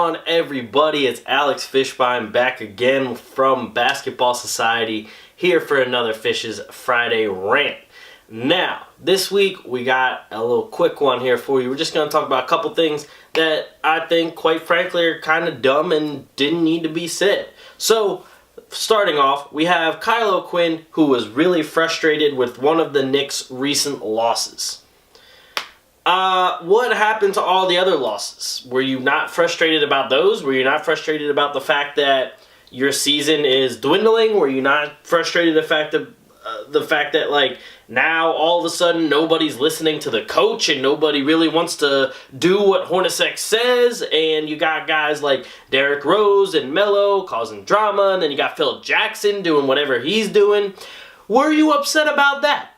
on, everybody? It's Alex Fishbein back again from Basketball Society, here for another Fisch's Friday Rant. Now, this week we got a little quick one here for you. We're just going to talk about a couple things that I think, quite frankly, are kind of dumb and didn't need to be said. So, starting off, we have Kyle O'Quinn, who was really frustrated with one of the Knicks' recent losses. What happened to all the other losses? Were you not frustrated about those? Were you not frustrated about the fact that your season is dwindling? Were you not frustrated the fact that like now all of a sudden nobody's listening to the coach and nobody really wants to do what Hornacek says, and you got guys like Derrick Rose and Melo causing drama, and then you got Phil Jackson doing whatever he's doing? Were you upset about that?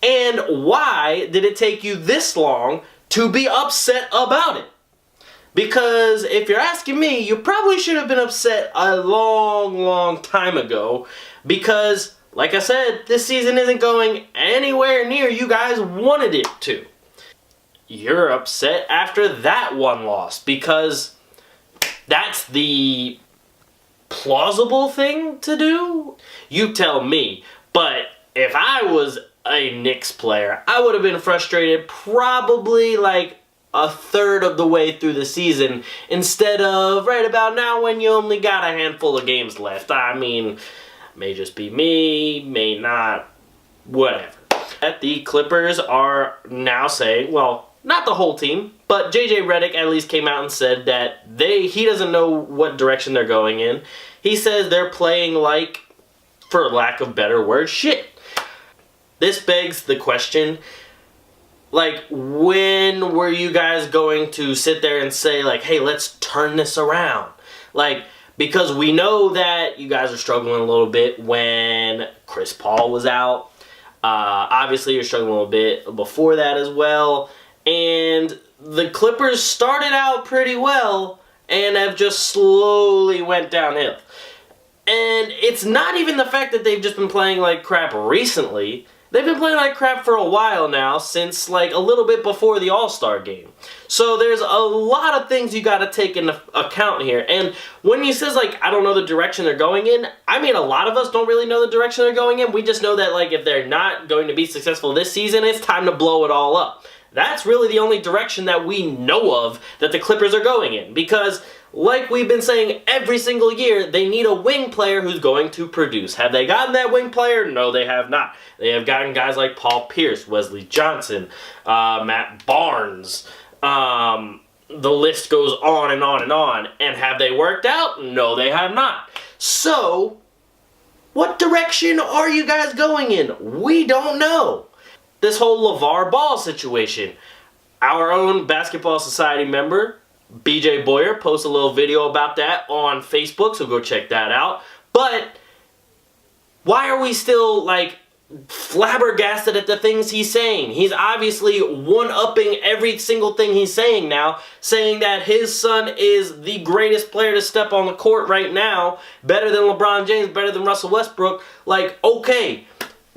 And why did it take you this long to be upset about it? Because if you're asking me, you probably should have been upset a long time ago, because like I said, this season isn't going anywhere near you guys wanted it to. You're upset after that one loss because that's the plausible thing to do? You tell me. But if I was a Knicks player, I would have been frustrated probably like a third of the way through the season instead of right about now when you only got a handful of games left. I mean, may just be me, may not, whatever. The Clippers are now saying, well, not the whole team, but JJ Redick at least came out and said that he doesn't know what direction they're going in. He says they're playing like, for lack of better word, shit. This begs the question, like, when were you guys going to sit there and say, like, hey, let's turn this around? Like, because we know that you guys are struggling a little bit when Chris Paul was out. Obviously, you're struggling a little bit before that as well. And the Clippers started out pretty well and have just slowly went downhill. And it's not even the fact that they've just been playing like crap recently. They've been playing like crap for a while now, since like a little bit before the All-Star game. So there's a lot of things you got to take into account here. And when he says like, I don't know the direction they're going in, I mean, a lot of us don't really know the direction they're going in. We just know that like if they're not going to be successful this season, it's time to blow it all up. That's really the only direction that we know of that the Clippers are going in. Because like we've been saying every single year, they need a wing player who's going to produce. Have they gotten that wing player? No, they have not. They have gotten guys like Paul Pierce, Wesley Johnson, Matt Barnes. The list goes on and on and on. And have they worked out? No, they have not. So, what direction are you guys going in? We don't know. This whole LeVar Ball situation. Our own Basketball Society member, BJ Boyer, posted a little video about that on Facebook, so go check that out. But why are we still like flabbergasted at the things he's saying? He's obviously one-upping every single thing he's saying now, saying that his son is the greatest player to step on the court right now, better than LeBron James, better than Russell Westbrook. Like, okay,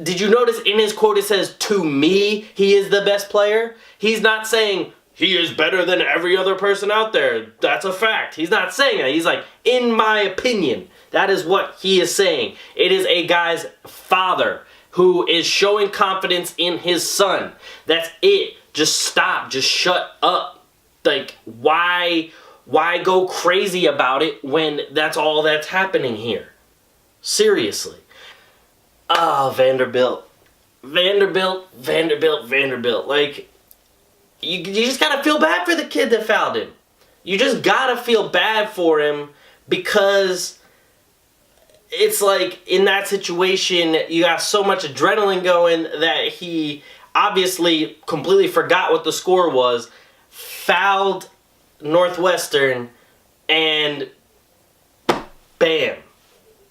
did you notice in his quote it says, to me, he is the best player? He's not saying, he is better than every other person out there. That's a fact. He's not saying that. He's like, in my opinion. That is what he is saying. It is a guy's father who is showing confidence in his son. That's it. Just stop. Just shut up. Like, why go crazy about it when that's all that's happening here? Seriously. Vanderbilt. Like, you just gotta feel bad for the kid that fouled him. You just gotta feel bad for him because it's like in that situation you got so much adrenaline going that he obviously completely forgot what the score was, fouled Northwestern, and bam.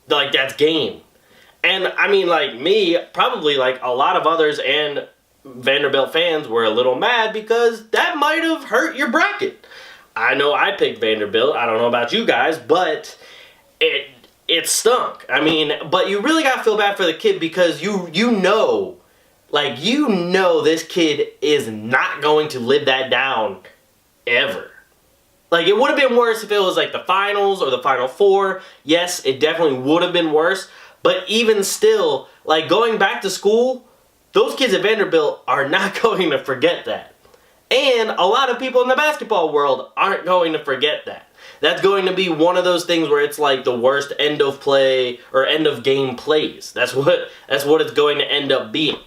Like, that's game. And I mean, like me, probably like a lot of others and Vanderbilt fans were a little mad because that might have hurt your bracket. I know I picked Vanderbilt. I don't know about you guys, but it stunk. I mean, but you really got to feel bad for the kid because you know this kid is not going to live that down ever. Like, it would have been worse if it was like the finals or the Final Four. Yes, it definitely would have been worse. But even still, like, going back to school, those kids at Vanderbilt are not going to forget that. And a lot of people in the basketball world aren't going to forget that. That's going to be one of those things where it's like the worst end of play or end of game plays. That's what it's going to end up being.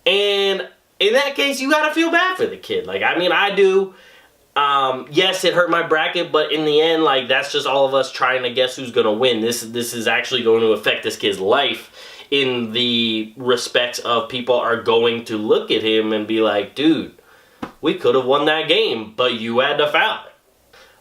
And in that case, you got to feel bad for the kid. Like, I mean, I do. Yes, it hurt my bracket, but in the end, like, that's just all of us trying to guess who's going to win. This is actually going to affect this kid's life in the respects of people are going to look at him and be like, dude, we could have won that game, but you had to foul it.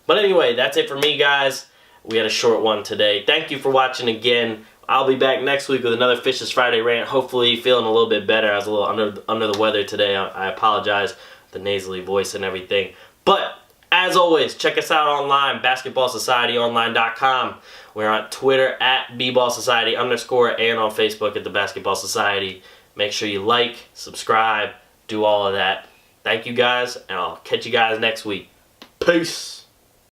But anyway, that's it for me, guys. We had a short one today. Thank you for watching again. I'll be back next week with another Fisch's Friday rant. Hopefully feeling a little bit better. I was a little under the weather today. I apologize, the nasally voice and everything. But as always, check us out online, basketballsocietyonline.com. We're on Twitter at @bballsociety_ and on Facebook at the Basketball Society. Make sure you like, subscribe, do all of that. Thank you guys, and I'll catch you guys next week. Peace.